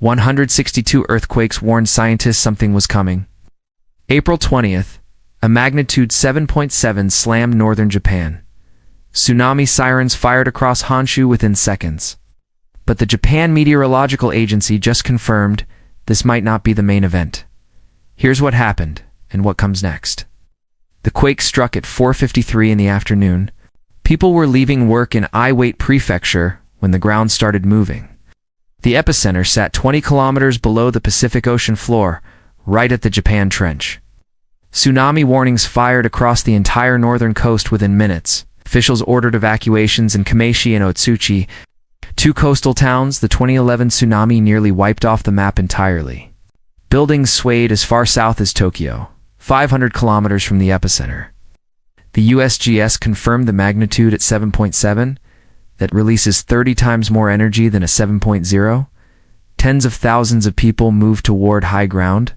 162 earthquakes warned scientists something was coming. April 20th, a magnitude 7.7 slammed northern Japan. Tsunami sirens fired across Honshu within seconds. But the Japan Meteorological Agency just confirmed this might not be the main event. Here's what happened and what comes next. The quake struck at 4:53 in the afternoon. People were leaving work in Iwate Prefecture when the ground started moving. The epicenter sat 20 kilometers below the Pacific Ocean floor, right at the Japan Trench. Tsunami warnings fired across the entire northern coast within minutes. Officials ordered evacuations in Kamaishi and Otsuchi, two coastal towns the 2011 tsunami nearly wiped off the map entirely. Buildings swayed as far south as Tokyo, 500 kilometers from the epicenter. The USGS confirmed the magnitude at 7.7, that releases 30 times more energy than a 7.0. Tens of thousands of people moved toward high ground.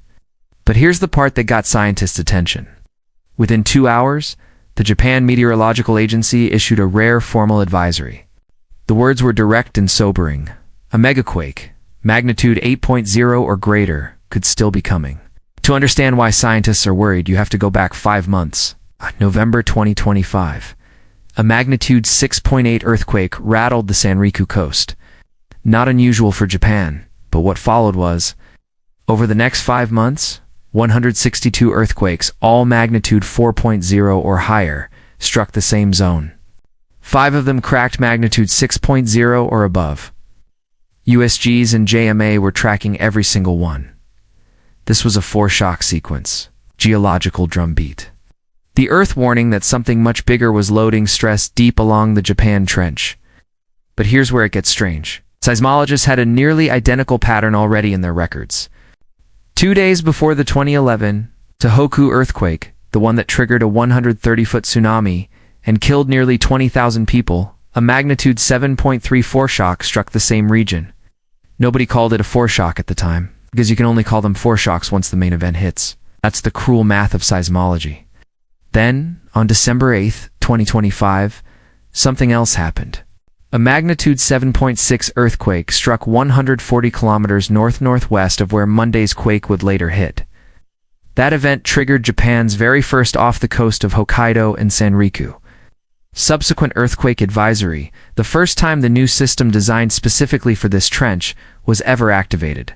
But here's the part that got scientists' attention. Within 2 hours, the Japan Meteorological Agency issued a rare formal advisory. The words were direct and sobering. A megaquake, magnitude 8.0 or greater, could still be coming. To understand why scientists are worried, you have to go back 5 months. November 2025. A magnitude 6.8 earthquake rattled the Sanriku coast. Not unusual for Japan, but what followed was, over the next 5 months, 162 earthquakes, all magnitude 4.0 or higher, struck the same zone. 5 of them cracked magnitude 6.0 or above. USGs and JMA were tracking every single one. This was a foreshock sequence, geological drumbeat. The Earth warning that something much bigger was loading stress deep along the Japan Trench. But here's where it gets strange. Seismologists had a nearly identical pattern already in their records. 2 days before the 2011 Tohoku earthquake, the one that triggered a 130-foot tsunami and killed nearly 20,000 people, a magnitude 7.3 foreshock struck the same region. Nobody called it a foreshock at the time, because you can only call them foreshocks once the main event hits. That's the cruel math of seismology. Then, on December 8, 2025, something else happened. A magnitude 7.6 earthquake struck 140 kilometers north-northwest of where Monday's quake would later hit. That event triggered Japan's very first off the coast of Hokkaido and Sanriku. Subsequent earthquake advisory, the first time the new system designed specifically for this trench, was ever activated.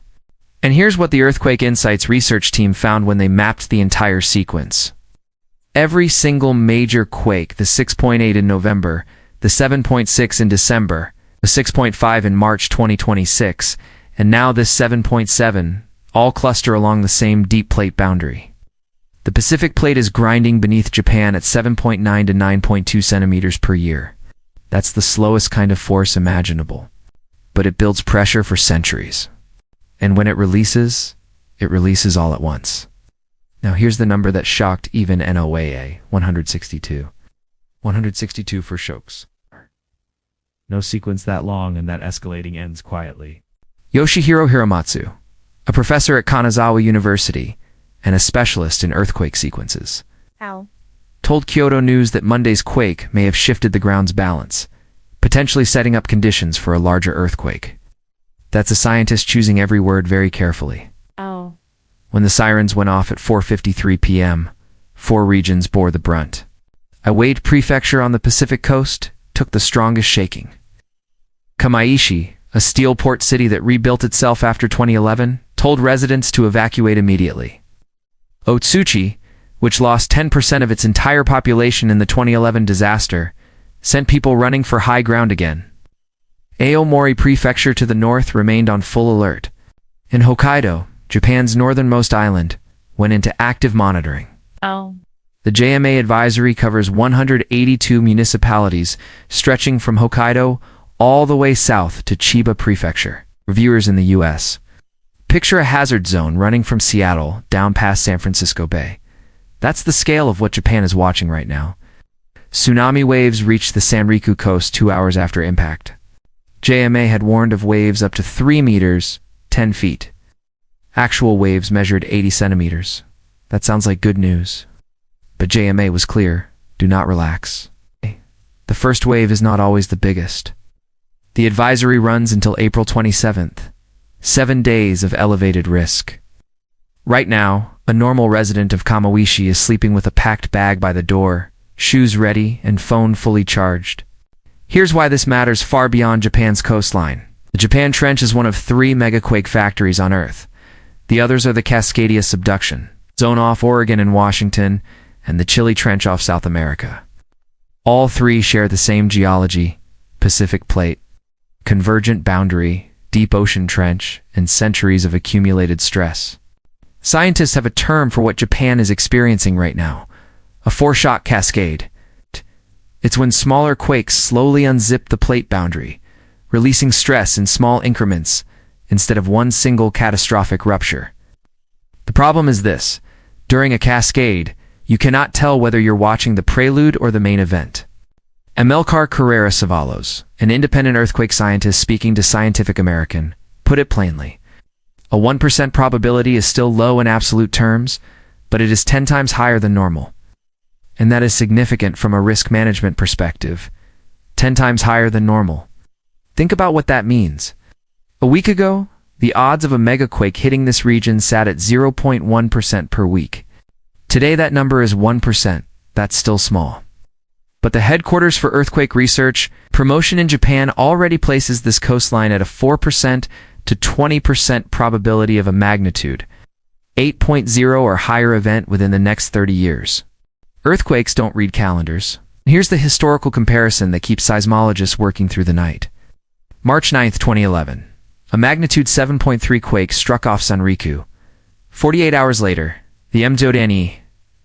And here's what the Earthquake Insights research team found when they mapped the entire sequence. Every single major quake, the 6.8 in November, the 7.6 in December, the 6.5 in March 2026, and now this 7.7, all cluster along the same deep plate boundary. The Pacific plate is grinding beneath Japan at 7.9 to 9.2 centimeters per year. That's the slowest kind of force imaginable. But it builds pressure for centuries. And when it releases all at once. Now here's the number that shocked even NOAA, 162. 162 Foreshocks. No sequence that long and that escalating ends quietly. Yoshihiro Hiramatsu, a professor at Kanazawa University and a specialist in earthquake sequences, told Kyoto News that Monday's quake may have shifted the ground's balance, potentially setting up conditions for a larger earthquake. That's a scientist choosing every word very carefully. When the sirens went off at 4:53 p.m., 4 regions bore the brunt. Iwate Prefecture on the Pacific coast took the strongest shaking. Kamaishi, a steel port city that rebuilt itself after 2011, told residents to evacuate immediately. Otsuchi, which lost 10% of its entire population in the 2011 disaster, sent people running for high ground again. Aomori Prefecture to the north remained on full alert. In Hokkaido, Japan's northernmost island, went into active monitoring. The JMA advisory covers 182 municipalities, stretching from Hokkaido all the way south to Chiba Prefecture. Reviewers in the U.S. Picture a hazard zone running from Seattle down past San Francisco Bay. That's the scale of what Japan is watching right now. Tsunami waves reached the Sanriku coast 2 hours after impact. JMA had warned of waves up to 3 meters, 10 feet. Actual waves measured 80 centimeters. That sounds like good news. But JMA was clear, do not relax. The first wave is not always the biggest. The advisory runs until April 27th. 7 days of elevated risk. Right now, a normal resident of Kamawishi is sleeping with a packed bag by the door, shoes ready, and phone fully charged. Here's why this matters far beyond Japan's coastline. The Japan Trench is one of 3 megaquake factories on Earth. The others are the Cascadia subduction zone off Oregon and Washington, and the Chile Trench off South America. All 3 share the same geology: Pacific Plate, convergent boundary, deep ocean trench, and centuries of accumulated stress. Scientists have a term for what Japan is experiencing right now: a foreshock cascade. It's when smaller quakes slowly unzip the plate boundary, releasing stress in small increments instead of one single catastrophic rupture. The problem is this: during a cascade, you cannot tell whether you're watching the prelude or the main event. Amilcar Carrera-Cevallos, an independent earthquake scientist speaking to Scientific American, put it plainly. A 1% probability is still low in absolute terms, but it is 10 times higher than normal. And that is significant from a risk management perspective. 10 times higher than normal. Think about what that means. A week ago, the odds of a megaquake hitting this region sat at 0.1% per week. Today that number is 1%. That's still small. But the headquarters for earthquake research, Promotion in Japan, already places this coastline at a 4% to 20% probability of a magnitude 8.0 or higher event within the next 30 years. Earthquakes don't read calendars. Here's the historical comparison that keeps seismologists working through the night. March 9, 2011. A magnitude 7.3 quake struck off Sanriku. 48 hours later, the M7.7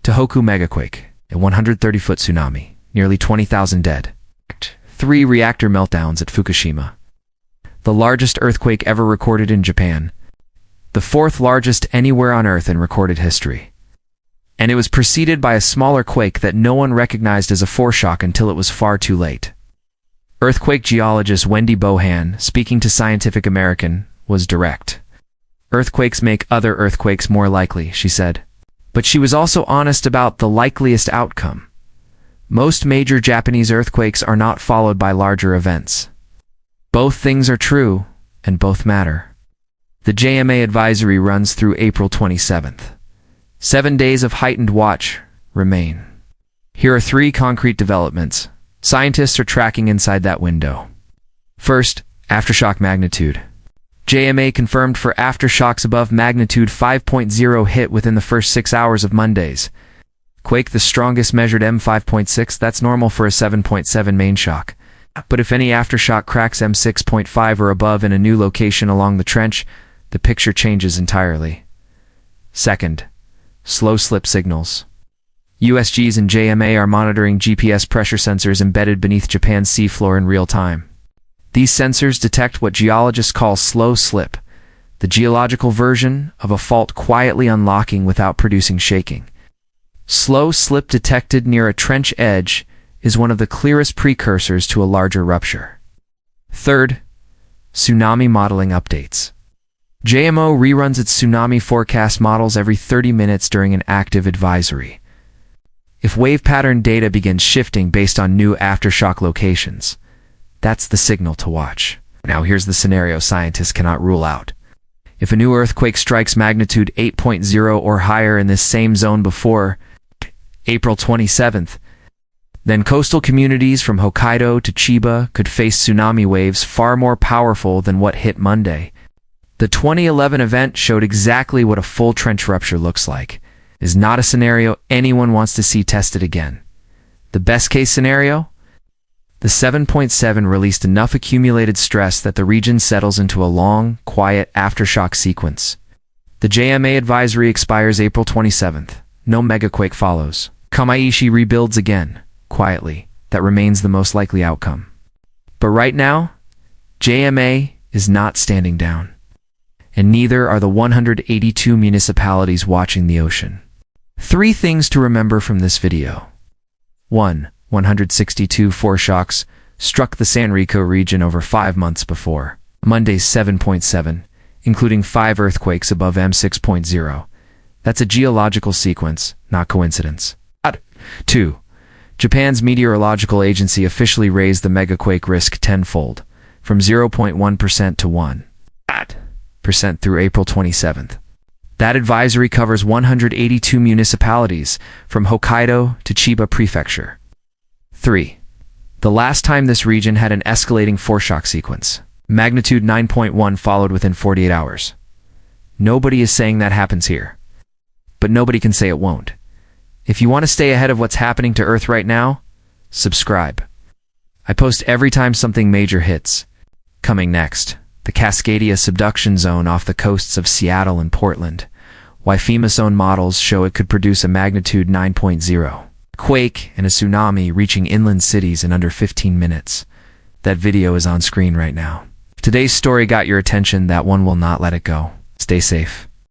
Tohoku megaquake, a 130-foot tsunami, nearly 20,000 dead. 3 reactor meltdowns at Fukushima. The largest earthquake ever recorded in Japan. The 4th largest anywhere on Earth in recorded history. And it was preceded by a smaller quake that no one recognized as a foreshock until it was far too late. Earthquake geologist Wendy Bohan, speaking to Scientific American, was direct. Earthquakes make other earthquakes more likely, she said. But she was also honest about the likeliest outcome. Most major Japanese earthquakes are not followed by larger events. Both things are true, and both matter. The JMA advisory runs through April 27th. 7 days of heightened watch remain. Here are 3 concrete developments scientists are tracking inside that window. First, aftershock magnitude. JMA confirmed for aftershocks above magnitude 5.0 hit within the first 6 hours of Monday's quake. The strongest measured M5.6, that's normal for a 7.7 main shock. But if any aftershock cracks M6.5 or above in a new location along the trench, the picture changes entirely. Second, slow slip signals. USGs and JMA are monitoring GPS pressure sensors embedded beneath Japan's seafloor in real time. These sensors detect what geologists call slow slip, the geological version of a fault quietly unlocking without producing shaking. Slow slip detected near a trench edge is one of the clearest precursors to a larger rupture. Third, tsunami modeling updates. JMO reruns its tsunami forecast models every 30 minutes during an active advisory. If wave pattern data begins shifting based on new aftershock locations, that's the signal to watch. Now here's the scenario scientists cannot rule out. If a new earthquake strikes magnitude 8.0 or higher in this same zone before April 27th, then coastal communities from Hokkaido to Chiba could face tsunami waves far more powerful than what hit Monday. The 2011 event showed exactly what a full trench rupture looks like. It is not a scenario anyone wants to see tested again. The best case scenario? The 7.7 released enough accumulated stress that the region settles into a long, quiet aftershock sequence. The JMA advisory expires April 27th. No megaquake follows. Kamaishi rebuilds again, quietly. That remains the most likely outcome. But right now, JMA is not standing down. And neither are the 182 municipalities watching the ocean. 3 things to remember from this video. 1. 162 foreshocks struck the Sanriku region over 5 months before Monday's 7.7, including 5 earthquakes above M6.0. That's a geological sequence, not coincidence. 2. Japan's meteorological agency officially raised the megaquake risk tenfold, from 0.1% to 1%. through April 27th. That advisory covers 182 municipalities, from Hokkaido to Chiba Prefecture. 3. The last time this region had an escalating foreshock sequence, magnitude 9.1, followed within 48 hours. Nobody is saying that happens here. But nobody can say it won't. If you want to stay ahead of what's happening to Earth right now, subscribe. I post every time something major hits. Coming next, the Cascadia subduction zone off the coasts of Seattle and Portland. Why FEMA's own models show it could produce a magnitude 9.0 quake and a tsunami reaching inland cities in under 15 minutes. That video is on screen right now. If today's story got your attention, that one will not let it go. Stay safe.